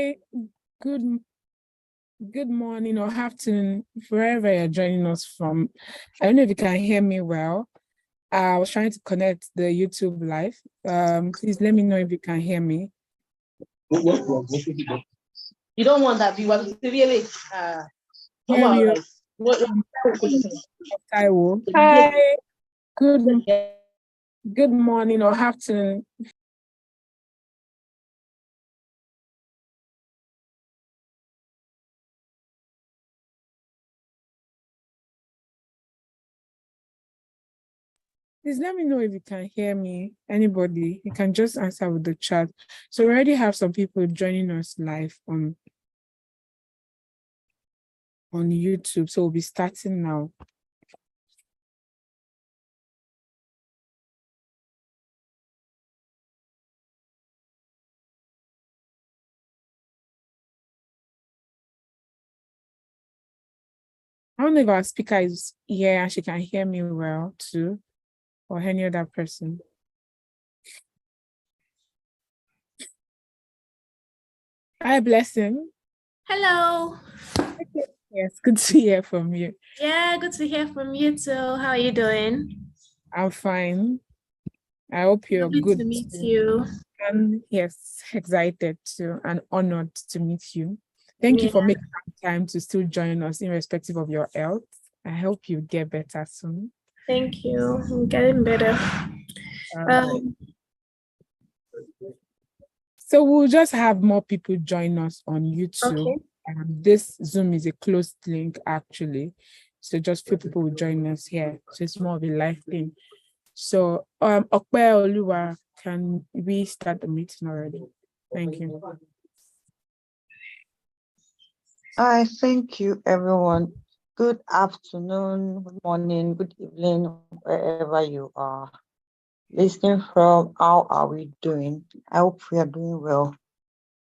Hi, good good morning or afternoon, wherever you're joining us from. I don't know if you can hear me well. I was trying to connect the YouTube live. Please let me know if you can hear me. You don't want that viewer to really Hear you. Hi, good morning or afternoon. Please let me know if you can hear me. Anybody, you can just answer with the chat. So we already have some people joining us live on YouTube. So we'll be starting now. I don't know if our speaker is here and she can hear me well too, or any other person. Hi, Blessing. Hello. Yes, good to hear from you. Yeah, good to hear from you too. How are you doing? I'm fine. I hope you're Lovely good. to meet you. And yes, excited too and honored to meet you. Thank you for making time to still join us irrespective of your health. I hope you get better soon. Thank you. I'm getting better. So we'll just have more people join us on YouTube. Okay. This Zoom is a closed link actually. So just few people will join us here. So it's more of a live thing. So Okpe Oluwa, can we start the meeting already? Thank you. Hi, thank you, everyone. Good afternoon, good morning, good evening, wherever you are listening from. How are we doing? I hope we are doing well.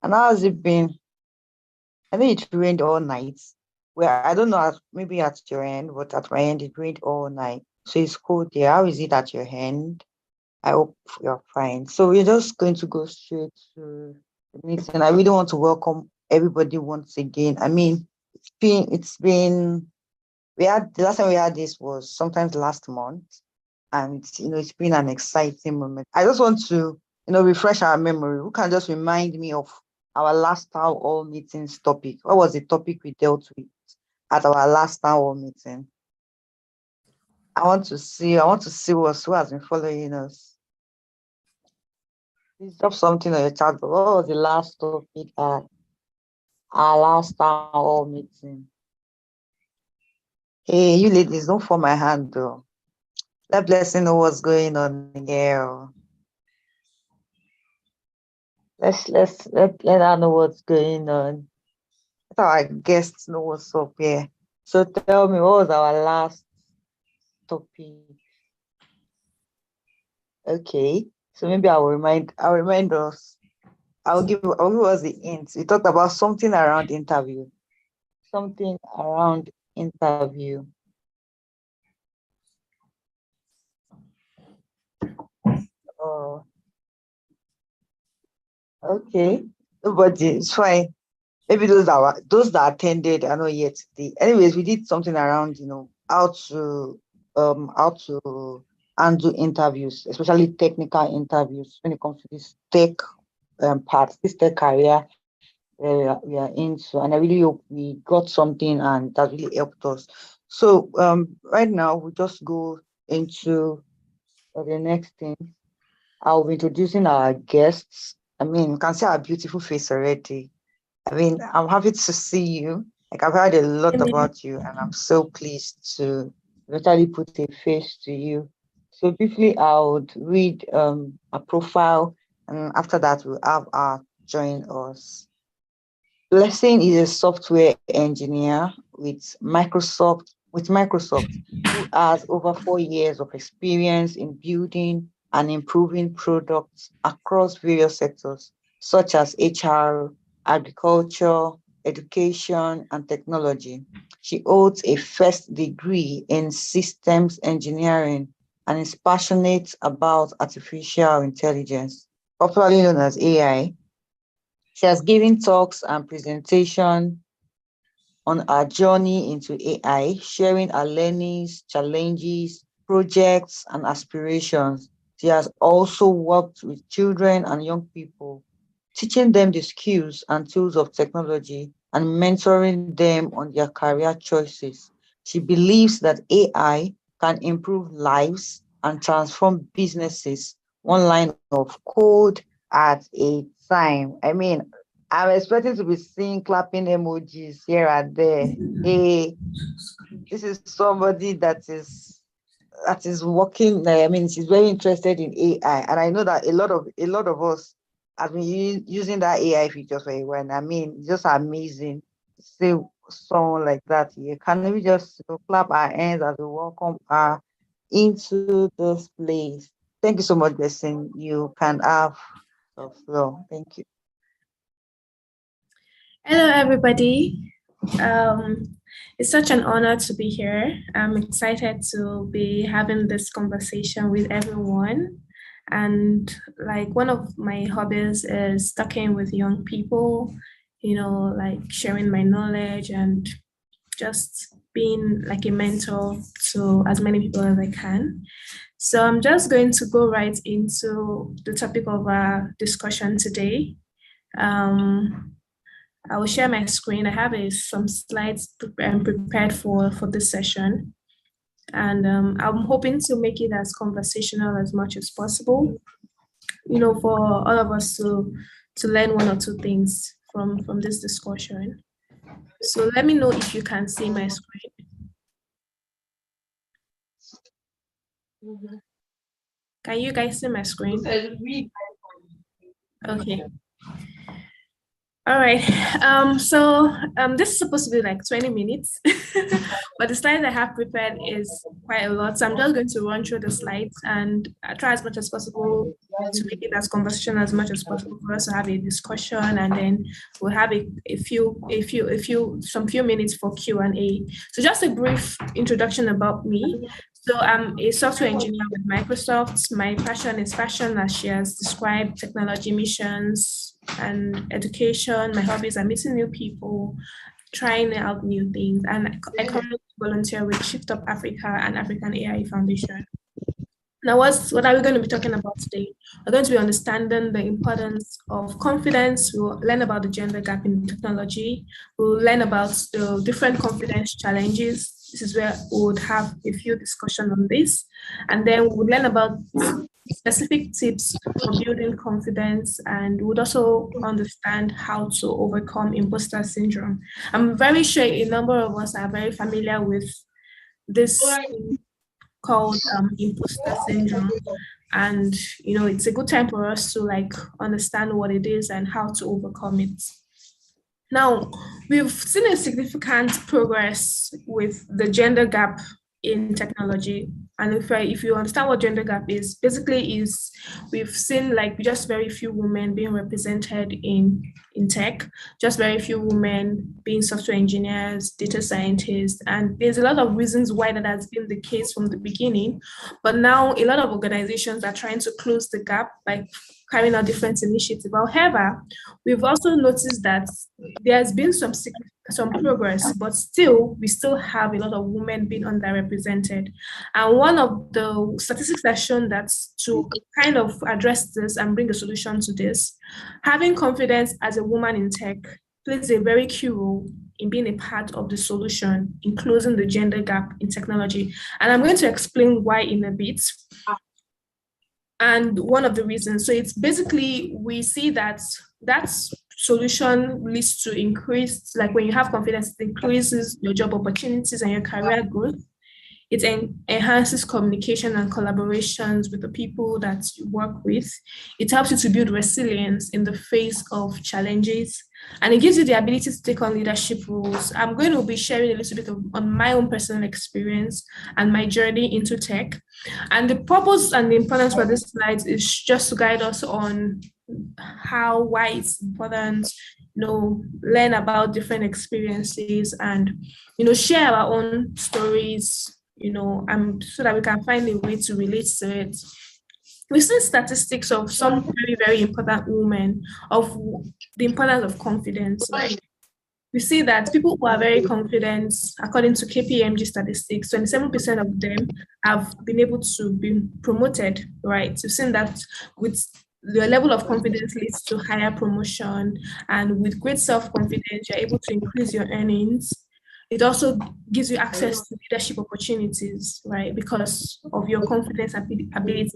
And how has it been? I think it rained all night. Well, I don't know, maybe at your end, but at my end, it rained all night. So it's cold there. How is it at your end? I hope you're fine. So we're just going to go straight to the meeting. I really want to welcome everybody once again. I mean, it's been the last time we had this was sometimes last month, and it's been an exciting moment. I just want to refresh our memory. Who can just remind me of our last town hall meetings topic? What was the topic we dealt with at our last town hall meeting? I want to see who has been following us. Please drop something on your chat. What was the last topic at our last town hall meeting? Hey, you ladies, don't fall my hand though. Let Blessing know what's going on here. Let her know what's going on. Let our guests know what's up here. So tell me, what was our last topic? Okay, so maybe I'll remind us. I'll give us the hints. We talked about something around interview. Something around interview. Oh, okay. But it's fine. Maybe those that attended are not yet. Anyways, we did something around, how to handle interviews, especially technical interviews when it comes to this tech part, this tech career we are into. And I really hope we got something and that really helped us. So right now we just go into the next thing. I'll be introducing our guests. I mean, you can see our beautiful face already. I mean, I'm happy to see you. Like, I've heard a lot about you, and I'm so pleased to eventually put a face to you. So briefly, I would read a profile, and after that, we'll have our join us. Blessing is a software engineer with Microsoft, who has over 4 years of experience in building and improving products across various sectors, such as HR, agriculture, education, and technology. She holds a first degree in systems engineering and is passionate about artificial intelligence, popularly known as AI. She has given talks and presentation on our journey into AI, sharing our learnings, challenges, projects, and aspirations. She has also worked with children and young people, teaching them the skills and tools of technology and mentoring them on their career choices. She believes that AI can improve lives and transform businesses one line of code at a time. I mean, I'm expecting to be seeing clapping emojis here and there. Hey, this is somebody that is working. I mean, she's very interested in AI, and I know that a lot of us have been using that AI features for a while. I mean, it's just amazing to see someone like that here. Can we just clap our hands as we welcome her into this place? Thank you so much, Blessing. You can have the floor. Thank you. Hello, everybody. It's such an honor to be here. I'm excited to be having this conversation with everyone. And like one of my hobbies is talking with young people, like sharing my knowledge and just being like a mentor to as many people as I can. So I'm just going to go right into the topic of our discussion today. I will share my screen. I have some slides prepared for this session. And I'm hoping to make it as conversational as much as possible, for all of us to learn one or two things from this discussion. So let me know if you can see my screen. Can you guys see my screen? Okay. All right. So this is supposed to be like 20 minutes, but the slides I have prepared is quite a lot. So I'm just going to run through the slides and try as much as possible to make it as conversational as much as possible for us to have a discussion, and then we'll have some few minutes for Q&A. So just a brief introduction about me. So I'm a software engineer with Microsoft. My passion is fashion, as she has described, technology missions and education. My hobbies are meeting new people, trying out new things. And I currently volunteer with Shift Up Africa and African AI Foundation. Now, what are we going to be talking about today? We're going to be understanding the importance of confidence. We'll learn about the gender gap in technology. We'll learn about the different confidence challenges. This is where we would have a few discussions on this. And then we'll learn about specific tips for building confidence, and we would also understand how to overcome imposter syndrome. I'm very sure a number of us are very familiar with this called imposter syndrome, and it's a good time for us to like understand what it is and how to overcome it. Now, we've seen a significant progress with the gender gap in technology. And if you understand what gender gap is, basically is we've seen like just very few women being represented in tech, just very few women being software engineers, data scientists, and there's a lot of reasons why that has been the case from the beginning. But now a lot of organizations are trying to close the gap by carrying out different initiatives. However, we've also noticed that there has been some progress, but we still have a lot of women being underrepresented. And one of the statistics that shown that to kind of address this and bring a solution to this, having confidence as a woman in tech plays a very key role in being a part of the solution in closing the gender gap in technology. And I'm going to explain why in a bit. And one of the reasons, so it's basically, we see that solution leads to increased, like when you have confidence, it increases your job opportunities and your career growth. It enhances communication and collaborations with the people that you work with. It helps you to build resilience in the face of challenges, and it gives you the ability to take on leadership roles. I'm going to be sharing a little bit on my own personal experience and my journey into tech. And the purpose and the importance for this slide is just to guide us on why it's important, learn about different experiences and, share our own stories, so that we can find a way to relate to it. we've seen statistics of some very, very important women of the importance of confidence. Like, we see that people who are very confident, according to KPMG statistics, 27% of them have been able to be promoted, right? We've seen that with the level of confidence leads to higher promotion, and with great self-confidence, you're able to increase your earnings. It also gives you access to leadership opportunities, right? Because of your confidence ability,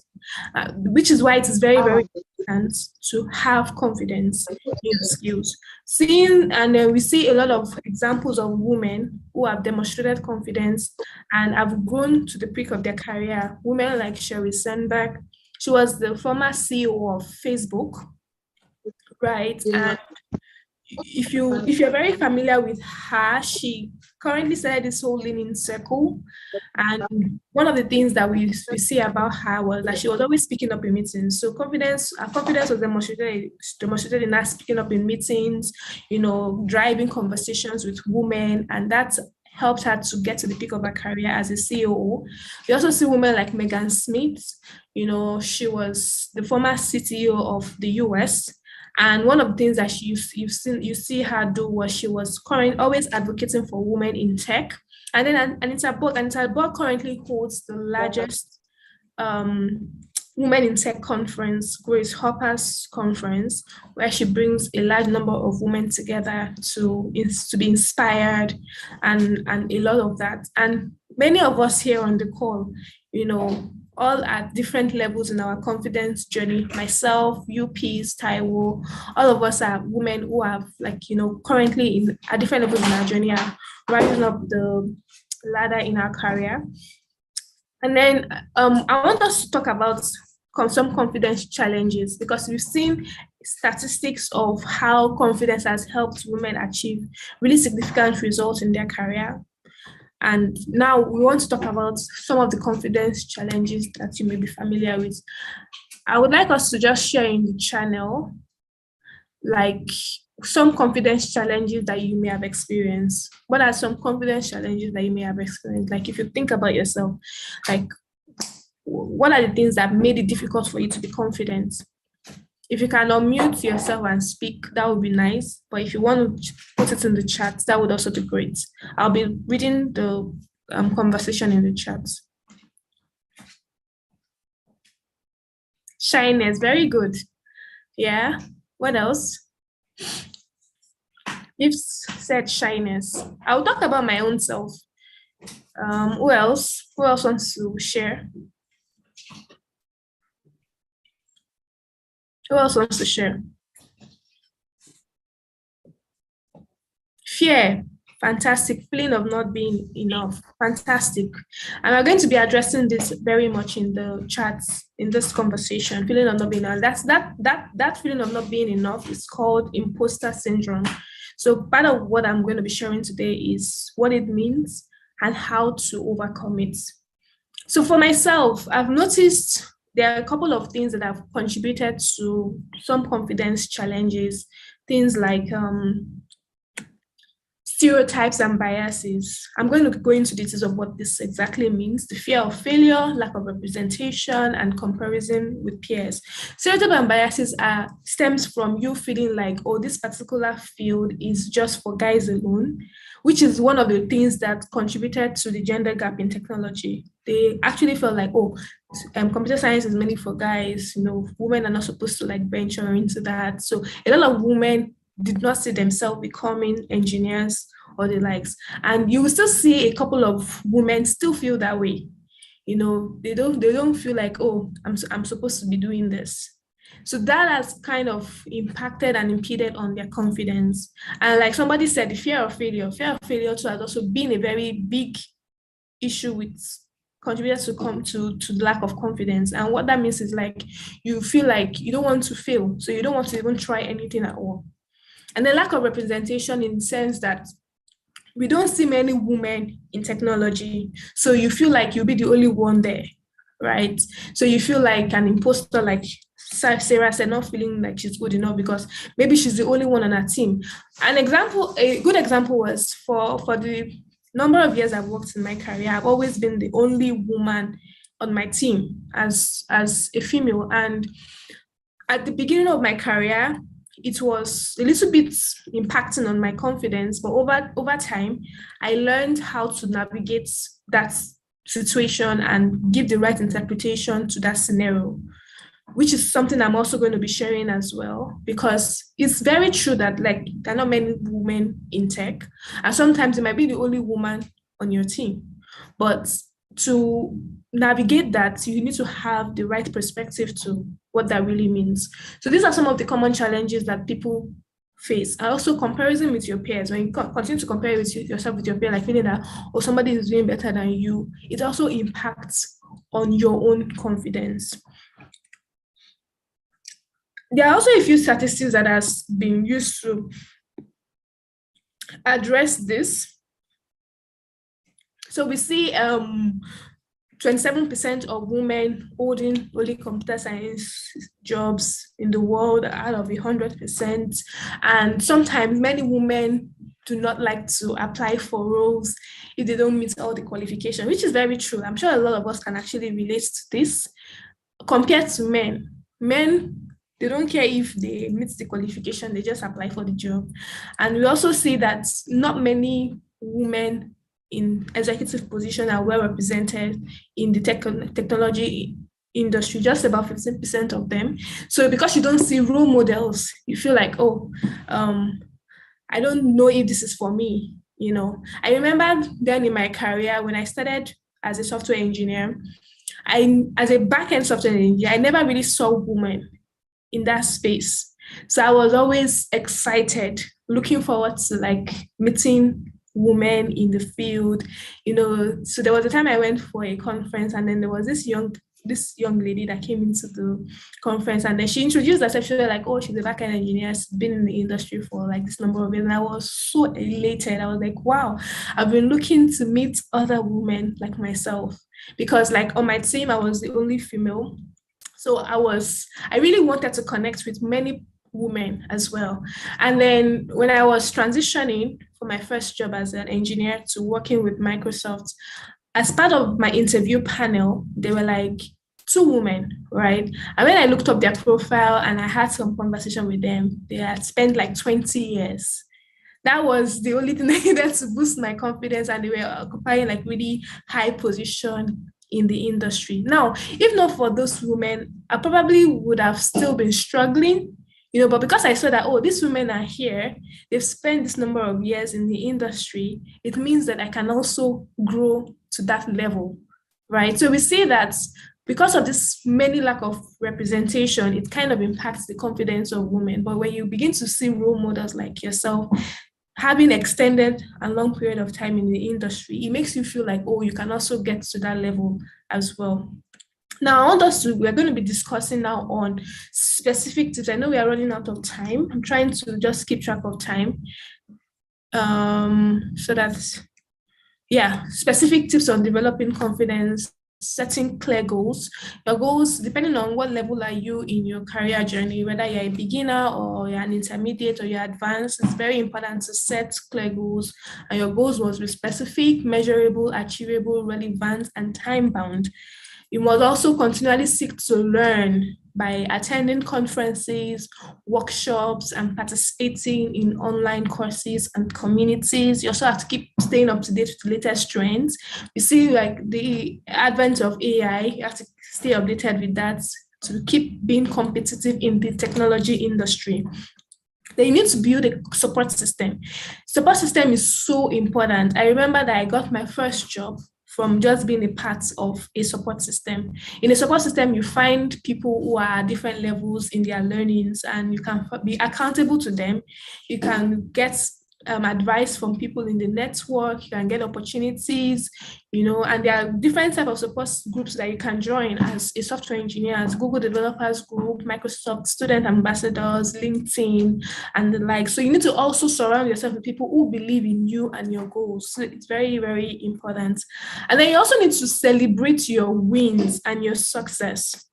which is why it is very, very important to have confidence in your skills. We see a lot of examples of women who have demonstrated confidence and have grown to the peak of their career. Women like Sheryl Sandberg, she was the former CEO of Facebook, right? And if you're very familiar with her, she currently started this whole learning circle, and one of the things that we see about her was that she was always speaking up in meetings. So confidence was demonstrated in her speaking up in meetings, driving conversations with women, and that helped her to get to the peak of her career as a CEO. We also see women like Megan Smith. She was the former CTO of the US. And one of the things that you see her do was she was always advocating for women in tech. And then Anita Borg currently holds the largest Women in Tech conference, Grace Hopper's conference, where she brings a large number of women together to be inspired and a lot of that. And many of us here on the call, all at different levels in our confidence journey. Myself, you, Peace, Taiwo, all of us are women who have, currently at different levels in our journey, are rising up the ladder in our career. And then I want us to talk about some confidence challenges, because we've seen statistics of how confidence has helped women achieve really significant results in their career. And now we want to talk about some of the confidence challenges that you may be familiar with. I would like us to just share in the channel, some confidence challenges that you may have experienced. What are some confidence challenges that you may have experienced? If you think about yourself, what are the things that made it difficult for you to be confident? If you can unmute yourself and speak, that would be nice. But if you want to put it in the chat, that would also be great. I'll be reading the conversation in the chat. Shyness, very good. Yeah, what else? You've said shyness. I'll talk about my own self. Who else? Who else wants to share? Who else wants to share? Fear, fantastic. Feeling of not being enough, fantastic. And we're going to be addressing this very much in the chats in this conversation. Feeling of not being enough. That feeling of not being enough is called imposter syndrome. So part of what I'm going to be sharing today is what it means and how to overcome it. So for myself, I've noticed there are a couple of things that have contributed to some confidence challenges, things like stereotypes and biases. I'm going to go into details of what this exactly means: the fear of failure, lack of representation, and comparison with peers. Stereotypes and biases stems from you feeling like, oh, this particular field is just for guys alone, which is one of the things that contributed to the gender gap in technology. They actually felt like, oh, computer science is mainly for guys, women are not supposed to venture into that. So a lot of women did not see themselves becoming engineers or the likes. And you will still see a couple of women still feel that way. They don't feel like, oh, I'm supposed to be doing this. So that has kind of impacted and impeded on their confidence. And like somebody said, the fear of failure too has also been a very big issue with contributors to come to lack of confidence. And what that means is you feel like you don't want to fail, so you don't want to even try anything at all. And the lack of representation in the sense that we don't see many women in technology, so you feel like you'll be the only one there, right? So you feel like an imposter, like Sarah said, not feeling like she's good enough because maybe she's the only one on her team. A good example was for the number of years I've worked in my career, I've always been the only woman on my team as a female. And at the beginning of my career, it was a little bit impacting on my confidence, but over time, I learned how to navigate that situation and give the right interpretation to that scenario, which is something I'm also going to be sharing as well, because it's very true that like there are not many women in tech, and sometimes it might be the only woman on your team. But to navigate that, you need to have the right perspective to what that really means. So these are some of the common challenges that people face. And also comparison with your peers. When you continue to compare yourself with your peer, like feeling that, oh, somebody is doing better than you, it also impacts on your own confidence. There are also a few statistics that has been used to address this. So we see 27% of women holding only computer science jobs in the world out of 100%. And sometimes many women do not like to apply for roles if they don't meet all the qualifications, which is very true. I'm sure a lot of us can actually relate to this. Compared to men, they don't care if they meet the qualification, they just apply for the job. And we also see that not many women in executive position are well represented in the technology industry, just about 15% of them. So because you don't see role models, you feel like, oh, I don't know if this is for me. You know, I remember then in my career when I started as a software engineer, as a back-end software engineer, I never really saw women in that space. So I was always excited, looking forward to like meeting women in the field, you know. So there was a time I went for a conference, and then there was this young lady that came into the conference, and then she introduced herself. She was like, oh, she's a backend engineer, she's been in the industry for like this number of years. And I was so elated. I was like, wow, I've been looking to meet other women like myself, because like on my team, I was the only female. So I really wanted to connect with many women as well. And then when I was transitioning from my first job as an engineer to working with Microsoft, as part of my interview panel, they were like 2 women, right? And when I looked up their profile and I had some conversation with them, they had spent like 20 years. That was the only thing I needed to boost my confidence, and they were occupying like really high position in the industry. Now, if not for those women, I probably would have still been struggling, you know, but because I saw that, oh, these women are here, they've spent this number of years in the industry, it means that I can also grow to that level, right? So we see that because of this many lack of representation, it kind of impacts the confidence of women. But when you begin to see role models like yourself, having extended a long period of time in the industry, it makes you feel like, oh, you can also get to that level as well. Now, we're going to be discussing now on specific tips. I know we are running out of time. I'm trying to just keep track of time. So that's, specific tips on developing confidence, setting clear goals. Your goals, depending on what level are you in your career journey, whether you're a beginner or you're an intermediate or you're advanced, it's very important to set clear goals. And your goals must be specific, measurable, achievable, relevant, and time-bound. You must also continually seek to learn by attending conferences, workshops, and participating in online courses and communities. You also have to keep staying up to date with the latest trends. You see, like the advent of AI, you have to stay updated with that to keep being competitive in the technology industry. Then you need to build a support system. Support system is so important. I remember that I got my first job from just being a part of a support system. In a support system, you find people who are at different levels in their learnings, and you can be accountable to them. You can get advice from people in the network, you can get opportunities, you know, and there are different types of support groups that you can join as a software engineer, as Google Developers Group, Microsoft Student Ambassadors, LinkedIn, and the like. So you need to also surround yourself with people who believe in you and your goals. So it's very, very important. And then you also need to celebrate your wins and your success.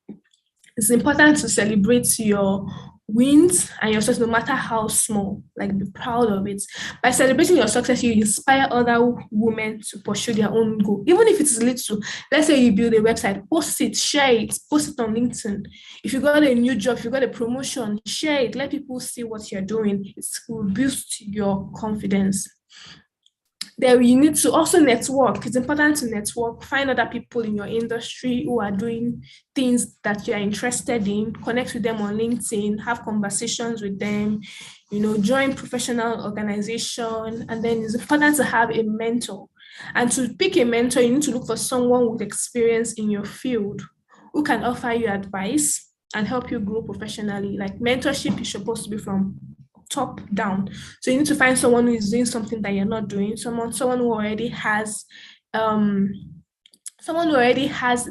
It's important to celebrate your wins and your success, no matter how small. Like, be proud of it. By celebrating your success, you inspire other women to pursue their own goal, even if it's little. Let's say you build a website, post it, share it, post it on LinkedIn. If you got a new job, if you got a promotion, share it. Let people see what you're doing. It will boost your confidence. Then you need to also network. It's important to network, find other people in your industry who are doing things that you're interested in, connect with them on LinkedIn, have conversations with them, join professional organization. And then it's important to have a mentor. And to pick a mentor, you need to look for someone with experience in your field who can offer you advice and help you grow professionally. Like, mentorship is supposed to be from top down. So you need to find someone who is doing something that you're not doing, someone who already has the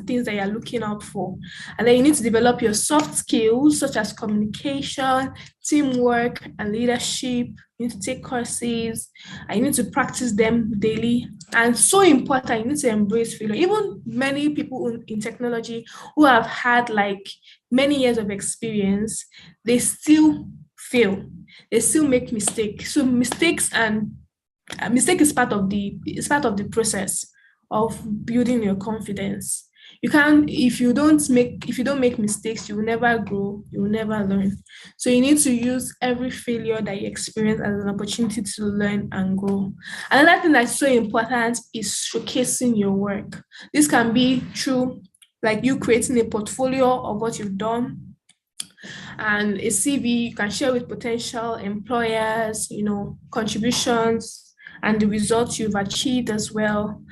things that you're looking out for. And then you need to develop your soft skills such as communication, teamwork, and leadership. You need to take courses and you need to practice them daily. And so important, you need to embrace failure. Even many people in technology who have had like many years of experience, they still fail. They still make mistakes. So mistake is part of the process of building your confidence. You can't, if you don't make mistakes, you will never grow, you will never learn. So you need to use every failure that you experience as an opportunity to learn and grow. Another thing that's so important is showcasing your work. This can be through like you creating a portfolio of what you've done, and a CV you can share with potential employers, contributions and the results you've achieved as well.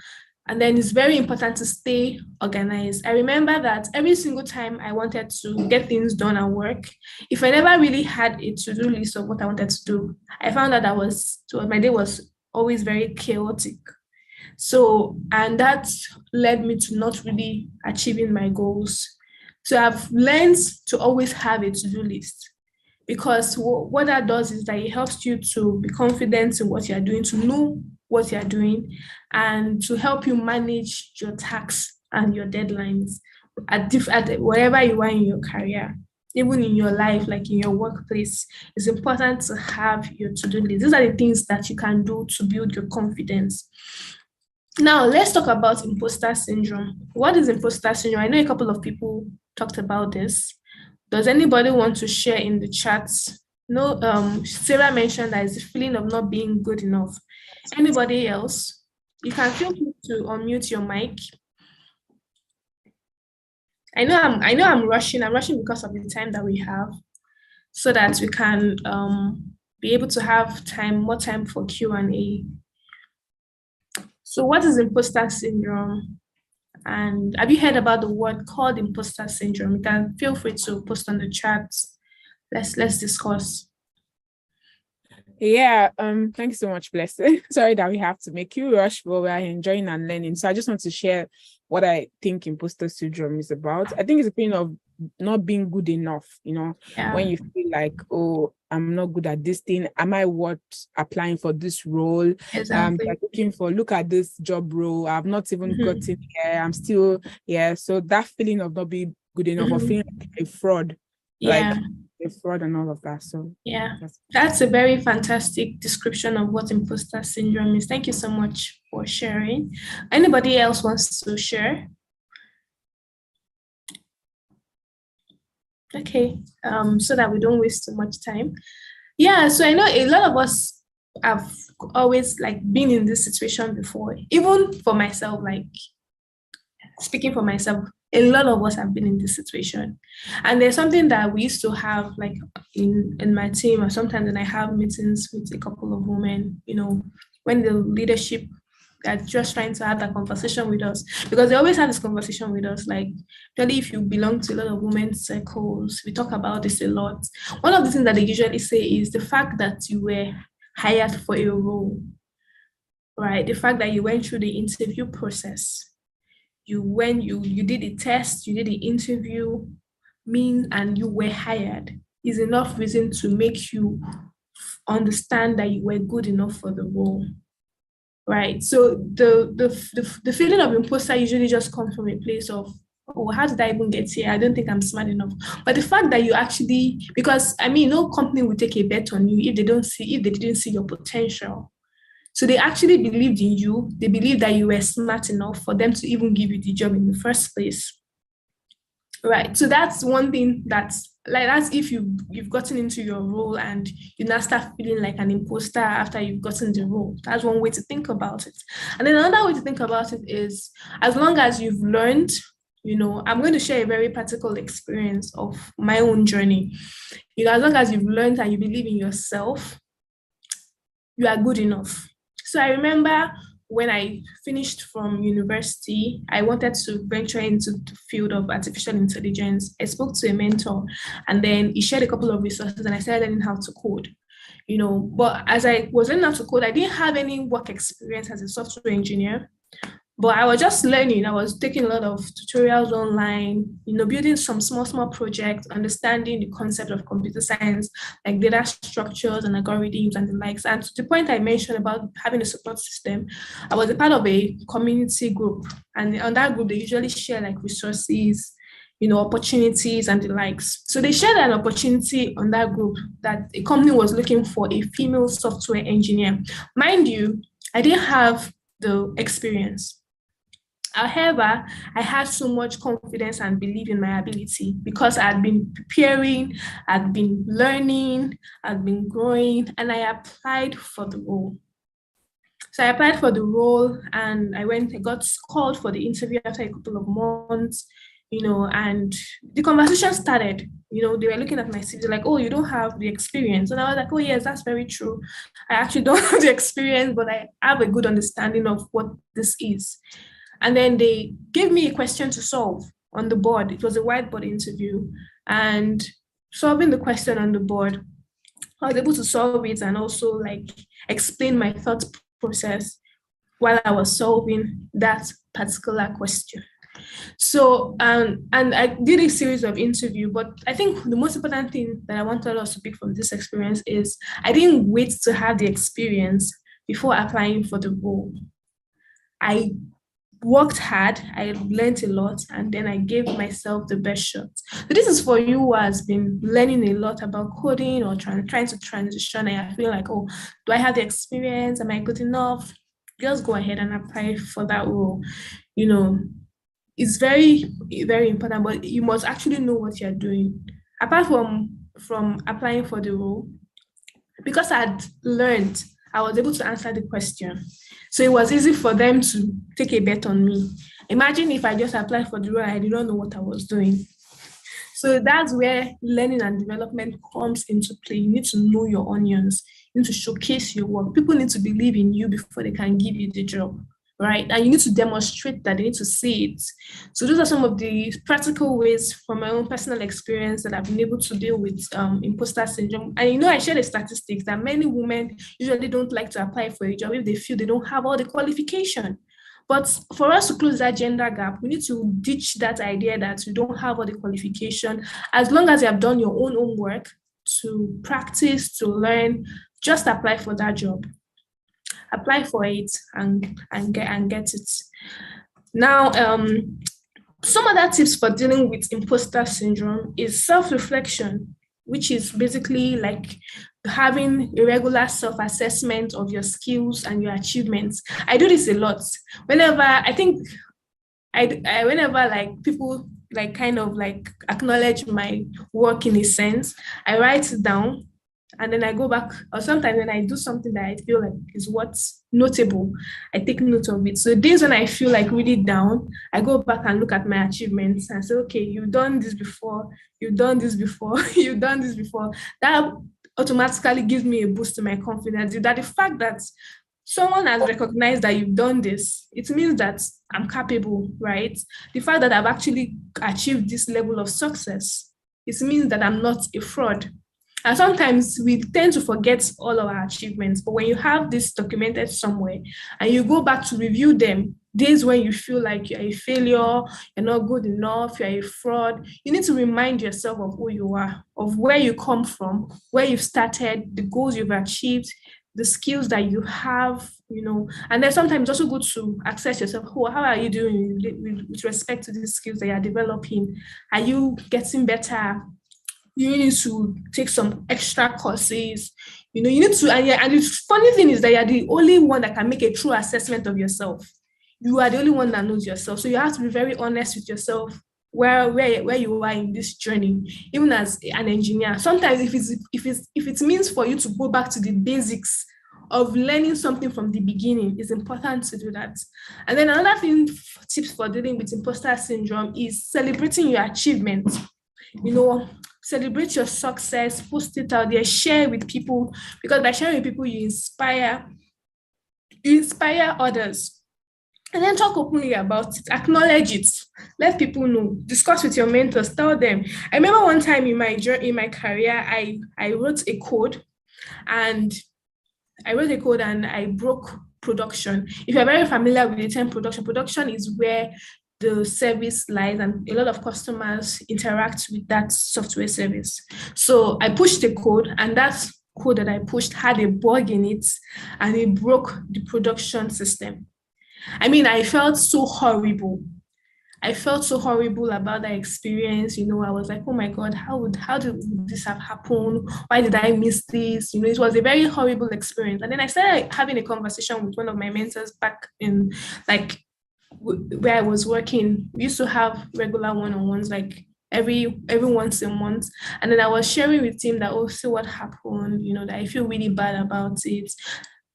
And then it's very important to stay organized. I remember that every single time I wanted to get things done at work, if I never really had a to-do list of what I wanted to do, I found that my day was always very chaotic. So, and that led me to not really achieving my goals. So I've learned to always have a to-do list, because what that does is that it helps you to be confident in what you're doing, to know what you're doing, and to help you manage your tasks and your deadlines at wherever you are in your career, even in your life, like in your workplace. It's important to have your to-do list. These are the things that you can do to build your confidence. Now, let's talk about imposter syndrome. What is imposter syndrome? I know a couple of people talked about this. Does anybody want to share in the chat? No, Sarah mentioned that it's the feeling of not being good enough. Anybody else? You can feel free to unmute your mic. I know I'm rushing. I'm rushing because of the time that we have, so that we can be able to have more time for Q&A. So what is imposter syndrome? And have you heard about the word called imposter syndrome? You can feel free to post on the chat. Let's discuss. Yeah, thank you so much, Blessing. Sorry that we have to make you rush, but we are enjoying and learning. So I just want to share what I think imposter syndrome is about. I think it's a feeling of not being good enough, when you feel like, oh, I'm not good at this thing. Am I worth applying for this role? Exactly. Look at this job role. I've not even gotten here. I'm still, so that feeling of not being good enough, or feeling like a fraud. Yeah. Like a fraud and all of that. So yeah, that's a very fantastic description of what imposter syndrome is. Thank you so much for sharing. Anybody else wants to share? Okay, so that we don't waste too much time. Yeah, so I know a lot of us have always been in this situation before. Even for myself, speaking for myself, a lot of us have been in this situation. And there's something that we used to have in my team, or sometimes when I have meetings with a couple of women, when the leadership are just trying to have that conversation with us, because they always have this conversation with us, really, if you belong to a lot of women's circles, we talk about this a lot. One of the things that they usually say is the fact that you were hired for a role, right? The fact that you went through the interview process, you did the test, you did the interview, and you were hired, is enough reason to make you understand that you were good enough for the role, right? So the feeling of imposter usually just comes from a place of oh, how did I even get here? I don't think I'm smart enough. But the fact that you actually, because I mean, no company will take a bet on you if they didn't see your potential. So they actually believed in you. They believed that you were smart enough for them to even give you the job in the first place. Right. So that's one thing that's if you've gotten into your role and you now start feeling like an imposter after you've gotten the role. That's one way to think about it. And then another way to think about it is, as long as you've learned, I'm going to share a very practical experience of my own journey. As long as you've learned and you believe in yourself, you are good enough. So I remember when I finished from university, I wanted to venture into the field of artificial intelligence. I spoke to a mentor, and then he shared a couple of resources, and I started learning how to code. But as I was learning how to code, I didn't have any work experience as a software engineer. But I was just learning. I was taking a lot of tutorials online, building some small projects, understanding the concept of computer science, like data structures and algorithms and the likes. And to the point I mentioned about having a support system, I was a part of a community group. And on that group, they usually share like resources, opportunities and the likes. So they shared an opportunity on that group that a company was looking for a female software engineer. Mind you, I didn't have the experience. However, I had so much confidence and belief in my ability because I had been preparing, I'd been learning, I'd been growing, and I applied for the role. So I applied for the role and I got called for the interview after a couple of months, and the conversation started. They were looking at my CV like, oh, you don't have the experience. And I was like, oh, yes, that's very true. I actually don't have the experience, but I have a good understanding of what this is. And then they gave me a question to solve on the board. It was a whiteboard interview. And solving the question on the board, I was able to solve it and also like explain my thought process while I was solving that particular question. So, and I did a series of interviews, but I think the most important thing that I wanted us to pick from this experience is I didn't wait to have the experience before applying for the role. I worked hard, I learned a lot, and then I gave myself the best shot. So this is for you who has been learning a lot about coding or trying to transition, and I feel like, oh, do I have the experience? Am I good enough? Just go ahead and apply for that role. It's very, very important, but you must actually know what you're doing. Apart from applying for the role, because I'd learned, I was able to answer the question. So it was easy for them to take a bet on me. Imagine if I just applied for the role and I did not know what I was doing. So that's where learning and development comes into play. You need to know your onions. You need to showcase your work. People need to believe in you before they can give you the job, right? And you need to demonstrate that. They need to see it. So those are some of the practical ways from my own personal experience that I've been able to deal with imposter syndrome. And I shared a statistics that many women usually don't like to apply for a job if they feel they don't have all the qualification. But for us to close that gender gap, we need to ditch that idea that you don't have all the qualification. As long as you have done your own homework to practice, to learn, just apply for that job. Apply for it and get it. Now, some other tips for dealing with imposter syndrome is self-reflection, which is basically like having a regular self-assessment of your skills and your achievements. I do this a lot. Whenever like people like kind of like acknowledge my work in a sense, I write it down. And then I go back, or sometimes when I do something that I feel like is what's notable, I take note of it. So days when I feel like really down, I go back and look at my achievements and say, okay, you've done this before, you've done this before, you've done this before. That automatically gives me a boost to my confidence. That the fact that someone has recognized that you've done this, it means that I'm capable, right? The fact that I've actually achieved this level of success, it means that I'm not a fraud. And sometimes we tend to forget all of our achievements, but when you have this documented somewhere and you go back to review them, days when you feel like you're a failure, you're not good enough, you're a fraud, you need to remind yourself of who you are, of where you come from, where you've started, the goals you've achieved, the skills that you have, and then sometimes it's also good to assess yourself. How are you doing with respect to these skills that you're developing? Are you getting better? You need to take some extra courses. You need to, and the funny thing is that you're the only one that can make a true assessment of yourself. You are the only one that knows yourself. So you have to be very honest with yourself where you are in this journey, even as an engineer. Sometimes if it means for you to go back to the basics of learning something from the beginning, it's important to do that. And then another tips for dealing with imposter syndrome is celebrating your achievements. Celebrate your success, post it out there, share with people, because by sharing with people, you inspire others. And then talk openly about it, acknowledge it, let people know, discuss with your mentors, tell them. I remember one time in my career, I wrote a code and I broke production. If you're very familiar with the term production is where the service lies and a lot of customers interact with that software service. So I pushed the code, and that code that I pushed had a bug in it, and it broke the production system. I felt so horrible. About that experience. I was like, oh my God, how did this have happened? Why did I miss this? It was a very horrible experience. And then I started having a conversation with one of my mentors back in where I was working. We used to have regular one-on-ones every once a month. And then I was sharing with him that, see what happened, that I feel really bad about it.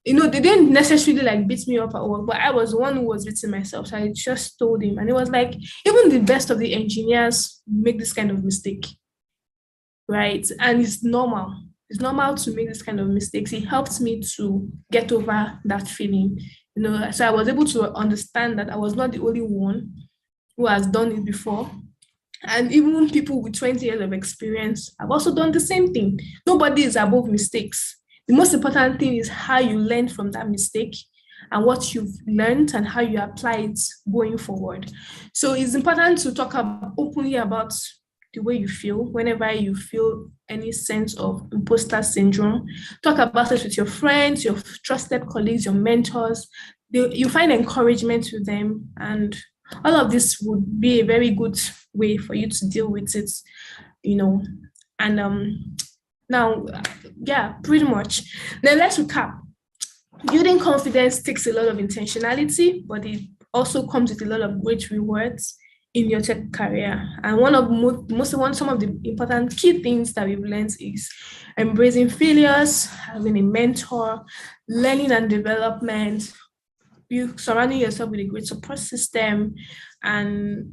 They didn't necessarily beat me up at work, but I was the one who was beating myself. So I just told him, and it was like, even the best of the engineers make this kind of mistake, right? And it's normal. It's normal to make this kind of mistakes. It helped me to get over that feeling, so I was able to understand that I was not the only one who has done it before. And even people with 20 years of experience have also done the same thing. Nobody is above mistakes. The most important thing is how you learn from that mistake and what you've learned and how you apply it going forward. So it's important to talk openly about the way you feel whenever you feel any sense of imposter syndrome. Talk about it with your friends, your trusted colleagues, your mentors. You find encouragement with them, and all of this would be a very good way for you to deal with it, and now, pretty much. Now let's recap. Building confidence takes a lot of intentionality, but it also comes with a lot of great rewards in your tech career. And some of the important key things that we've learned is embracing failures, having a mentor, learning and development, you surrounding yourself with a great support system, and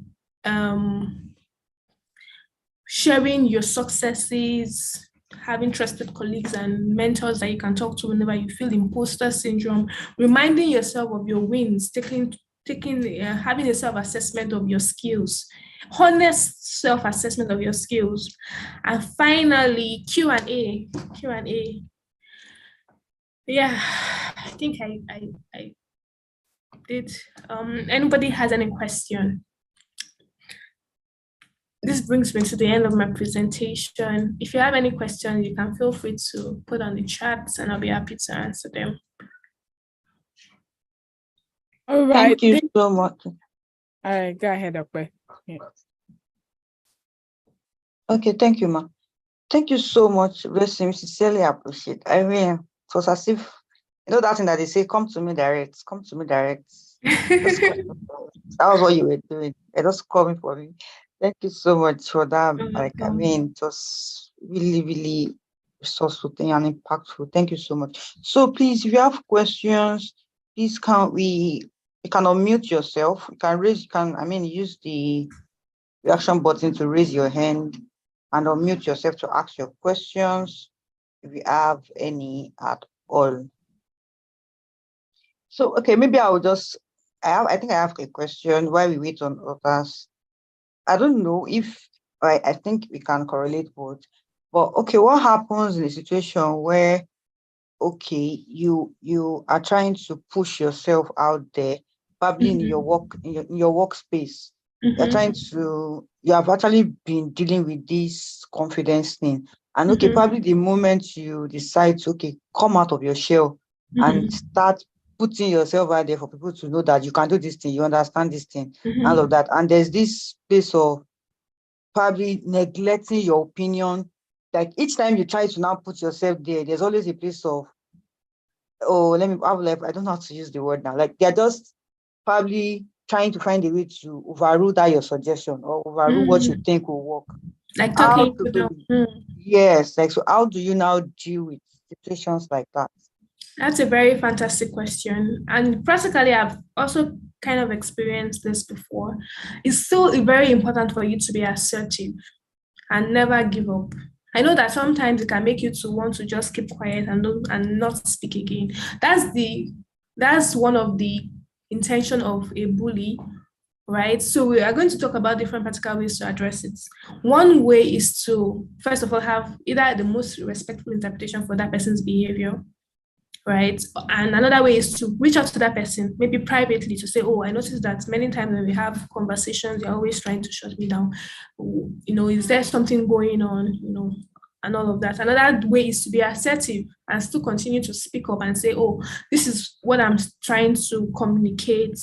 sharing your successes, having trusted colleagues and mentors that you can talk to whenever you feel imposter syndrome, reminding yourself of your wins, having a self-assessment of your skills, honest self-assessment of your skills, and finally Q&A. Yeah, I think I did. Anybody has any question? This brings me to the end of my presentation. If you have any questions, you can feel free to put on the chat and I'll be happy to answer them. All right. Thank you so much. All right, go ahead, Okwe. Yeah. Okay, thank you, ma. Thank you so much. We sincerely appreciate. It was as if, that thing that they say, come to me direct. That was what you were doing. It was coming for me. Thank you so much for that. It was really, really resourceful thing and impactful. Thank you so much. So please, if you have questions, please you can unmute yourself. Use the reaction button to raise your hand and unmute yourself to ask your questions if you have any at all. So, okay, maybe I think I have a question while we wait on others. I don't know if I think we can correlate both, but okay, what happens in a situation where you are trying to push yourself out there, probably in your workspace. You have actually been dealing with this confidence thing, and probably the moment you decide to come out of your shell, and start putting yourself out there for people to know that you can do this thing, you understand this thing, all of that. And there's this space of probably neglecting your opinion. Like each time you try to now put yourself there, there's always a place of, oh, I don't know how to use the word now. Like they're just probably trying to find a way to overrule that your suggestion or overrule what you think will work. Like How talking do to you, them. yes, like, so how do you now deal with situations like that? That's a very fantastic question. And practically, I've also kind of experienced this before. It's still very important for you to be assertive and never give up. I know that sometimes it can make you to want to just keep quiet and not speak again. That's one of the intention of a bully, right? So we are going to talk about different practical ways to address it. One way is to, first of all, have either the most respectful interpretation for that person's behavior, right? And another way is to reach out to that person, maybe privately, to say, oh, I noticed that many times when we have conversations, you're always trying to shut me down. Is there something going on, and all of that. Another way is to be assertive and still continue to speak up and say, oh, this is what I'm trying to communicate.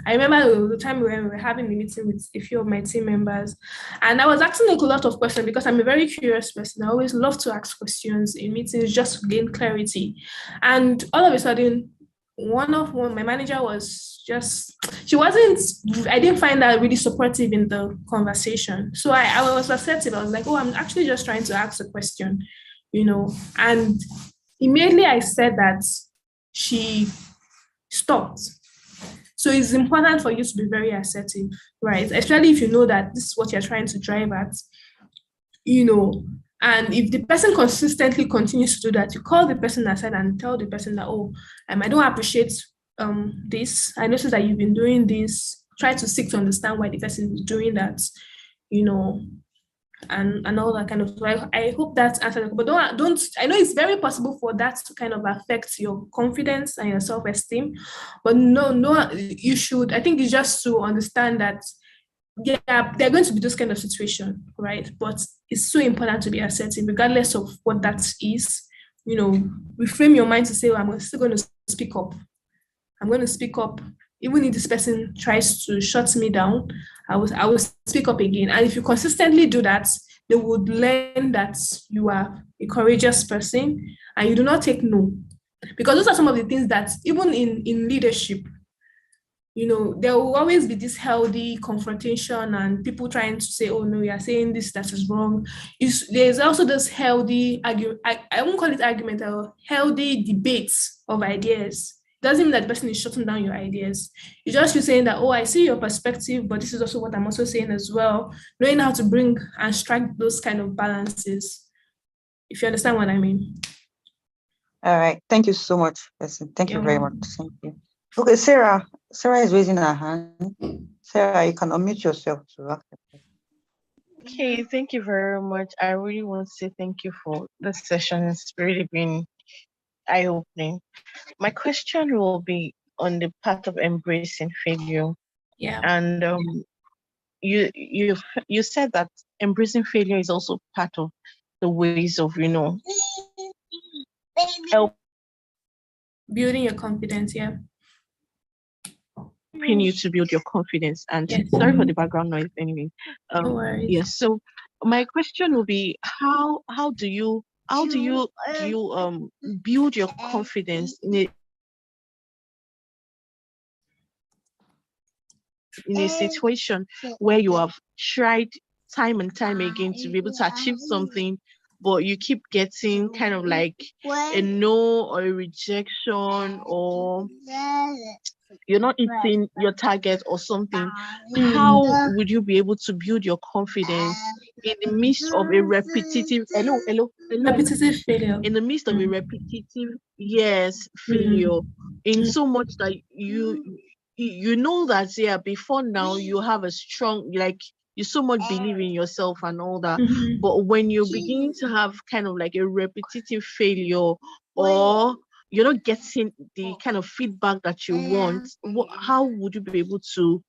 I remember the time when we were having a meeting with a few of my team members, and I was asking a lot of questions because I'm a very curious person. I always love to ask questions in meetings just to gain clarity. And all of a sudden, my manager was I didn't find that really supportive in the conversation. So I was assertive. I was like, oh, I'm actually just trying to ask a question, and immediately I said that, she stopped. So it's important for you to be very assertive, right? Especially if you know that this is what you're trying to drive at, and if the person consistently continues to do that, you call the person aside and tell the person that, oh, I don't appreciate this. I noticed that you've been doing this. Try to seek to understand why the person is doing that, and all that kind of stuff. I hope that answers it. But don't. I know it's very possible for that to kind of affect your confidence and your self-esteem. But no, you should. I think it's just to understand that, yeah, they're going to be those kind of situation, right? But it's so important to be assertive, regardless of what that is. Reframe your mind to say, well, I'm still going to speak up. I'm going to speak up. Even if this person tries to shut me down, I will speak up again. And if you consistently do that, they would learn that you are a courageous person and you do not take no. Because those are some of the things that even in leadership, there will always be this healthy confrontation and people trying to say, oh no, you are saying this, that is wrong. There's also this healthy argument, I won't call it argument, or healthy debates of ideas. Doesn't mean that the person is shutting down your ideas. It's just you saying that, oh, I see your perspective, but this is also what I'm also saying as well. Knowing how to bring and strike those kind of balances, if you understand what I mean. All right. Thank you so much, Blessing. Thank you very much. Thank you. Okay, Sarah is raising her hand. Sarah, you can unmute yourself to ask a question. Okay, thank you very much. I really want to say thank you for this session. It's really been eye-opening. My question will be on the path of embracing failure. Yeah. And you said that embracing failure is also part of the ways of help building your confidence. Yeah. Helping you to build your confidence. And yes. Sorry for the background noise anyway. No worries. Yes. So my question will be, how do you build your confidence in a situation where you have tried time and time again to be able to achieve something, but you keep getting kind of like a no or a rejection, or you're not hitting your target or something? How would you be able to build your confidence in the midst of a repetitive repetitive failure? In the midst of a repetitive failure, in so much that you know that before now you have a strong, like, you so much believe in yourself and all that, but when you're beginning to have kind of like a repetitive failure, or you're not getting the kind of feedback that you want, how would you be able to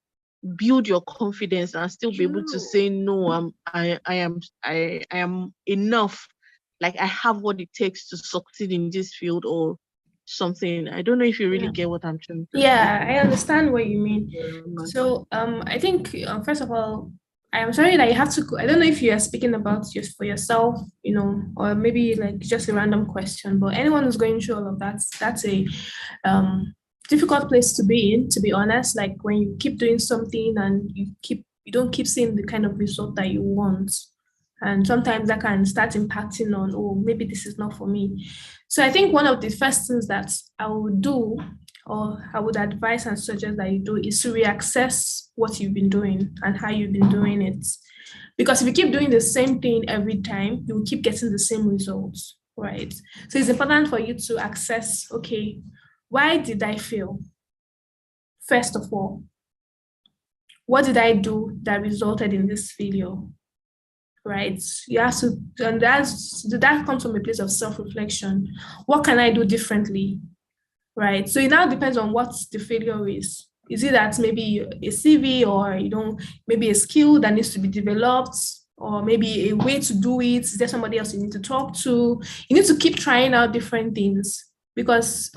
build your confidence and still be able to say, no, I am enough, like I have what it takes to succeed in this field? Or something. I don't know if you really get what I'm trying to say. Yeah, I understand what you mean. very much. So, I think first of all, I am sorry that you have to. I don't know if you are speaking about just for yourself, or maybe like just a random question. But anyone who's going through all of that, that's a difficult place to be in. To be honest, like when you keep doing something and you don't keep seeing the kind of result that you want, and sometimes that can start impacting on, oh, maybe this is not for me. So I think one of the first things that I would do, or I would advise and suggest that you do, is to reassess what you've been doing and how you've been doing it. Because if you keep doing the same thing every time, you will keep getting the same results, right? So it's important for you to assess, okay, why did I fail? First of all, what did I do that resulted in this failure? Right? You have to, and that comes from a place of self-reflection. What can I do differently? Right. So it now depends on what the failure is. Is it that maybe a CV, or maybe a skill that needs to be developed, or maybe a way to do it? Is there somebody else you need to talk to? You need to keep trying out different things, because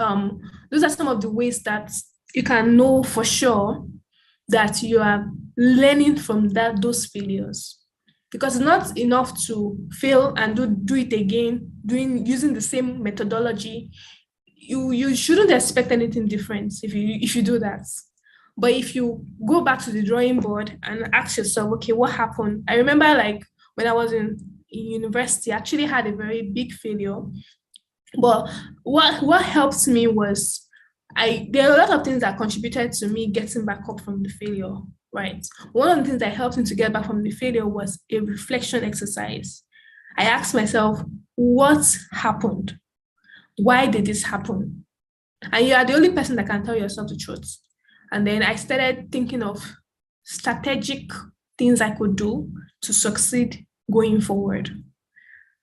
those are some of the ways that you can know for sure that you are learning from those failures. Because it's not enough to fail and do it again, using the same methodology. You shouldn't expect anything different if you do that. But if you go back to the drawing board and ask yourself, okay, what happened? I remember like when I was in university, I actually had a very big failure. But what helped me was there are a lot of things that contributed to me getting back up from the failure, right? One of the things that helped me to get back from the failure was a reflection exercise. I asked myself, what happened? Why did this happen? And you are the only person that can tell yourself the truth. And then I started thinking of strategic things I could do to succeed going forward.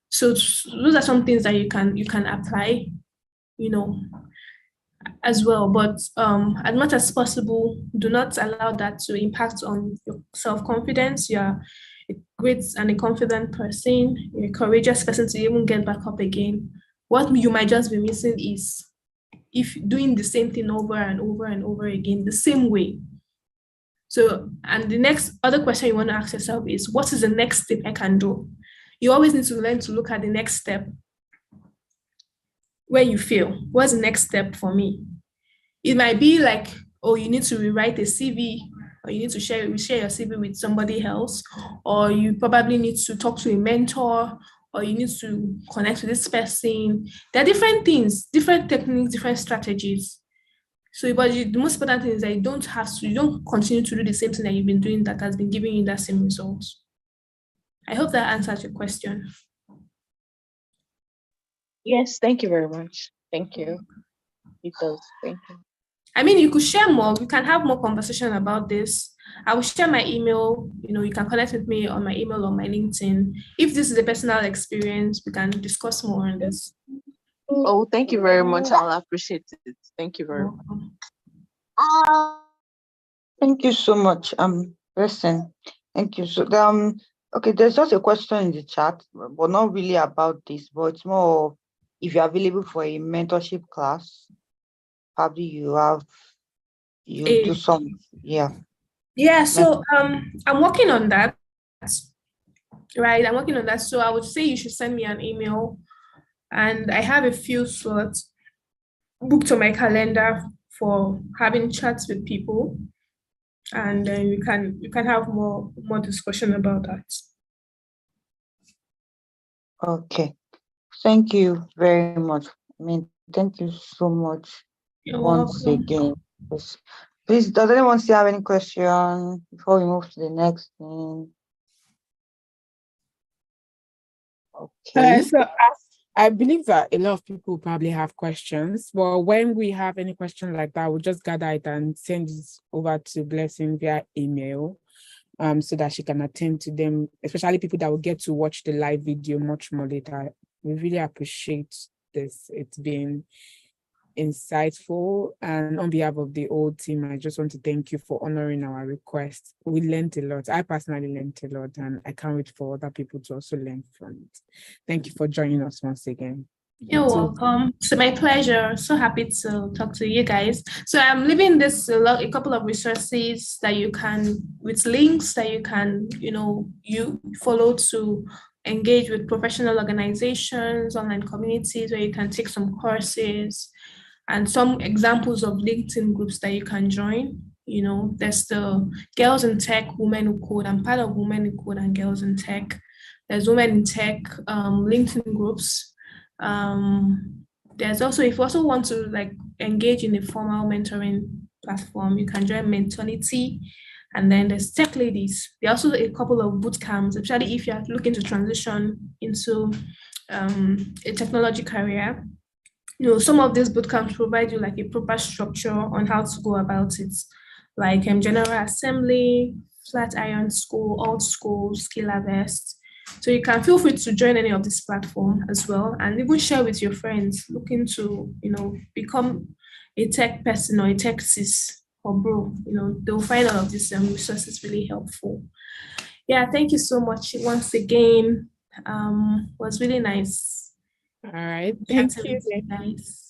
So those are some things that you can apply, as well. But as much as possible, do not allow that to impact on your self-confidence. You're a great and a confident person. You're a courageous person to even get back up again. What you might just be missing is if doing the same thing over and over and over again, the same way. So, and the next other question you want to ask yourself is, what is the next step I can do? You always need to learn to look at the next step. When you fail, what's the next step for me? It might be like, oh, you need to rewrite a CV, or you need to share your CV with somebody else, or you probably need to talk to a mentor, or you need to connect with this person. There are different things, different techniques, different strategies. So, but the most important thing is that you don't continue to do the same thing that you've been doing that has been giving you that same result. I hope that answers your question. Yes, thank you very much. Thank you. It does. Thank you. I mean, you could share more. We can have more conversation about this. I will share my email. You can connect with me on my email or my LinkedIn. If this is a personal experience, we can discuss more on this. Oh, thank you very much. I'll appreciate it. Thank you very much. Thank you so much, Blessing. Thank you. So, okay, there's just a question in the chat, but not really about this, but it's more of if you're available for a mentorship class, probably you do some, yeah. Yeah, so I'm working on that, right? I'm working on that. So I would say you should send me an email, and I have a few slots booked on my calendar for having chats with people, and then you can have more discussion about that. Okay. Thank you very much. I mean, thank you so much. You're once welcome. again. Yes. Please, does anyone still have any question before we move to the next thing? Okay. So I believe that a lot of people probably have questions, but when we have any question like that, we'll just gather it and send it over to Blessing via email, so that she can attend to them, especially people that will get to watch the live video much more later. We really appreciate this. It's been insightful, and on behalf of the whole team, I just want to thank you for honoring our request. We learned a lot. I personally learned a lot, and I can't wait for other people to also learn from it. Thank you for joining us once again. You're welcome. So my pleasure. So happy to talk to you guys. So I'm leaving this a couple of resources that you can, with links that you can, you follow to engage with professional organizations, online communities where you can take some courses, and some examples of LinkedIn groups that you can join. There's the Girls in Tech, Women Who Code. I'm part of Women Who Code and Girls in Tech. There's Women in Tech LinkedIn groups. There's also, if you also want to engage in a formal mentoring platform, you can join Mentority. And then there's Tech Ladies. There are also a couple of boot camps, especially if you're looking to transition into a technology career. Some of these boot camps provide you a proper structure on how to go about it, like General Assembly, Flatiron School, Alt School, Skill Harvest. So you can feel free to join any of this platform as well, and even share with your friends looking to, become a tech person or a tech sis or bro. They'll find all of these resources really helpful. Yeah, thank you so much once again. It was really nice. All right. Thank you. Guys.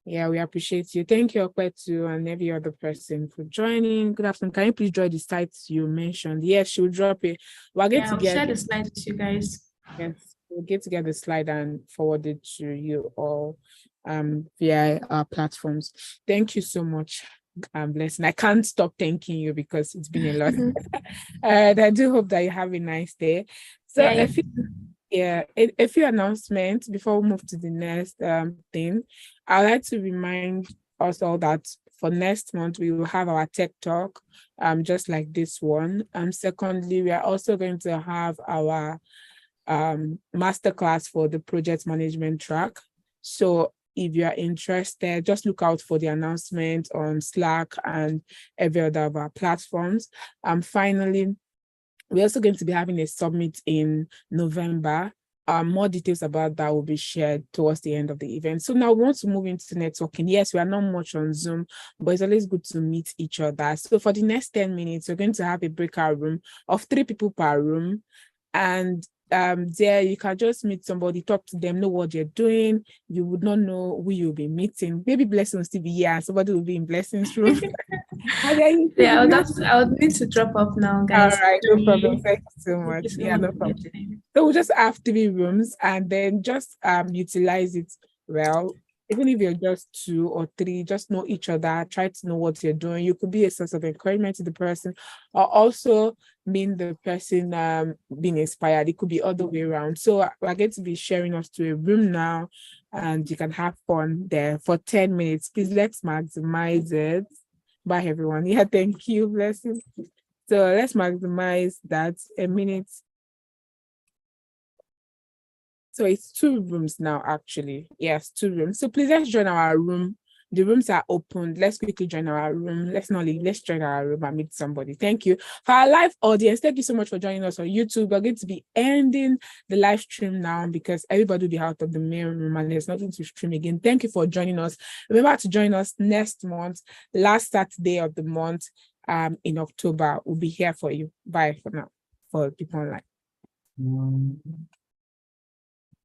Yeah, we appreciate you. Thank you, Okwetu, and every other person for joining. Good afternoon. Can you please draw the slides you mentioned? Yes, she'll drop it. We're going to share the slides with you guys. Yes, we'll get to get the slide and forward it to you all via our platforms. Thank you so much, Blessing. I can't stop thanking you because it's been a lot. And I do hope that you have a nice day. So a few announcements before we move to the next thing. I'd like to remind us all that for next month we will have our tech talk, just like this one. Secondly, we are also going to have our masterclass for the project management track. So if you are interested, just look out for the announcement on Slack and every other of our platforms. Finally, we're also going to be having a summit in November. More details about that will be shared towards the end of the event. So now we want to move into networking. Yes, we are not much on Zoom, but it's always good to meet each other. So for the next 10 minutes, we're going to have a breakout room of 3 people per room. And there you can just meet somebody, talk to them, know what you're doing. You would not know who you'll be meeting. Maybe Blessing will still be here and somebody will be in Blessing's room. Yeah, I would need to drop off now, guys. All right, no problem. Thank you so much. Yeah, no problem. So we'll just have 3 rooms and then just utilize it well. Even if you're just 2 or 3, just know each other, try to know what you're doing. You could be a source of encouragement to the person, or also mean the person being inspired. It could be other way around. So we're going to be sharing us to a room now, and you can have fun there for 10 minutes. Please, let's maximize it. Bye, everyone. Yeah, thank you. Blessing. So let's maximize that a minute. So it's 2 rooms now, actually. Yes, 2 rooms. So please, let's join our room. The rooms are open. Let's quickly join our room. Let's not leave. Let's join our room and meet somebody. Thank you. For our live audience, thank you so much for joining us on YouTube. We're going to be ending the live stream now because everybody will be out of the main room and there's nothing to stream again. Thank you for joining us. Remember to join us next month, last Saturday of the month, in October. We'll be here for you. Bye for now, for people online.